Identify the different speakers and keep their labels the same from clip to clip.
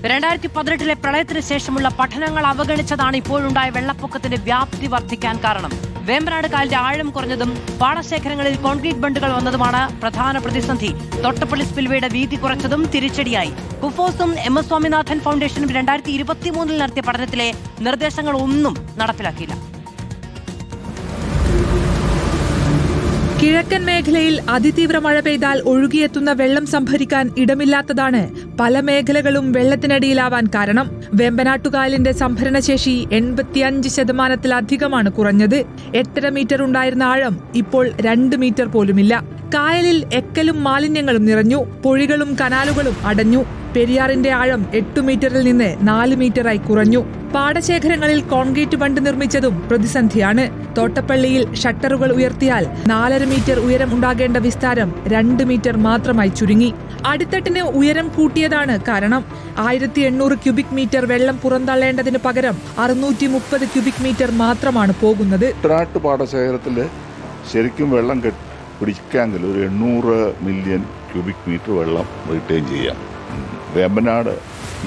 Speaker 1: 2018 പ്രളയത്തിന് ശേഷമുള്ള പഠനങ്ങൾ അവഗണിച്ചതാണ് ഇപ്പോഴുണ്ടായ വെള്ളപ്പൊക്കത്തിന്റെ വ്യാപ്തി വർദ്ധിക്കാൻ കാരണം. വേമ്പനാട് കായലിന്റെ ആഴം കുറഞ്ഞതും പാടശേഖരങ്ങളിൽ കോൺക്രീറ്റ് ബണ്ടുകൾ വന്നതുമാണ് പ്രധാന പ്രതിസന്ധി. തോട്ടപ്പള്ളി സ്പിൽവേയുടെ വീതി കുറച്ചതും തിരിച്ചടിയായി. കുഫോസും MS സ്വാമിനാഥൻ ഫൗണ്ടേഷനും 2023 നടത്തിയ പഠനത്തിലെ നിർദ്ദേശങ്ങൾ ഒന്നും നടപ്പിലാക്കിയില്ല.
Speaker 2: കിഴക്കൻ മേഖലയിൽ അതിതീവ്ര മഴ പെയ്താൽ ഒഴുകിയെത്തുന്ന വെള്ളം സംഭരിക്കാൻ ഇടമില്ലാത്തതാണ് പല മേഖലകളും കാരണം. വേമ്പനാട്ടുകായലിന്റെ സംഭരണശേഷി 85% കുറഞ്ഞത്. 8.5 മീറ്റർ ഉണ്ടായിരുന്ന ആഴം ഇപ്പോൾ 2 മീറ്റർ പോലുമില്ല. കായലിൽ എക്കലും മാലിന്യങ്ങളും നിറഞ്ഞു. പൊഴികളും കനാലുകളും അടഞ്ഞു. പെരിയാറിന്റെ ആഴം 8 മീറ്ററിൽ നിന്ന് 4 മീറ്ററായി കുറഞ്ഞു. പാടശേഖരങ്ങളിൽ കോൺക്രീറ്റ് ബണ്ട് നിർമ്മിച്ചതും പ്രതിസന്ധിയാണ്. തോട്ടപ്പള്ളിയിൽ ഷട്ടറുകൾ ഉയർത്തിയാൽ 4.5 മീറ്റർ ഉയരം ഉണ്ടാകേണ്ട വിസ്താരം 2 മീറ്റർ മാത്രമായി ചുരുങ്ങി. അടിത്തട്ടിന് ഉയരം കൂട്ടിയതാണ് കാരണം. 1800 ക്യൂബിക് മീറ്റർ വെള്ളം പുറന്തള്ളേണ്ടതിന് പകരം 630 ക്യൂബിക് മീറ്റർ മാത്രമാണ് പോകുന്നത്.
Speaker 3: പാടശേഖരത്തില് ശരിക്കും വെള്ളം പിടിക്കാമെങ്കിൽ ഒരു 800 മില്യൺ ക്യൂബിക് മീറ്റർ വെള്ളം റിട്ടേൺ ചെയ്യാം. വേമ്പനാട്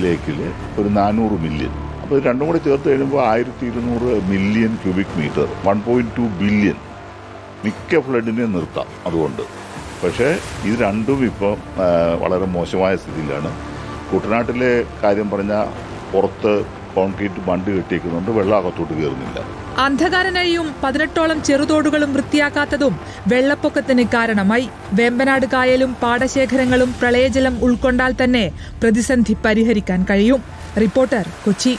Speaker 3: ലേക്കിൽ ഒരു 400 മില്യൺ. അപ്പോൾ ഇത് രണ്ടും കൂടി ചേർത്ത് കഴിയുമ്പോൾ 1200 മില്യൺ ക്യൂബിക് മീറ്റർ, 1.2 ബില്യൺ മിക്ക ഫ്ലഡിനെ നിർത്താം. അതുകൊണ്ട് പക്ഷേ ഇത് രണ്ടും ഇപ്പം വളരെ മോശമായ സ്ഥിതിയിലാണ്. കുട്ടനാട്ടിലെ കാര്യം പറഞ്ഞാൽ പുറത്ത് കോൺക്രീറ്റ് ബണ്ട് കെട്ടിയേക്കുന്നുണ്ട്, വെള്ളം അകത്തോട്ട് കയറുന്നില്ല.
Speaker 2: അന്ധകാരനഴിയും 18ഓളം ചെറുതോടുകളും വൃത്തിയാക്കാത്തതും വെള്ളപ്പൊക്കത്തിന് കാരണമായി. വേമ്പനാട് കായലും പാടശേഖരങ്ങളും പ്രളയജലം ഉൾക്കൊണ്ടാൽ തന്നെ പ്രതിസന്ധി പരിഹരിക്കാൻ കഴിയും. റിപ്പോർട്ടർ, കൊച്ചി.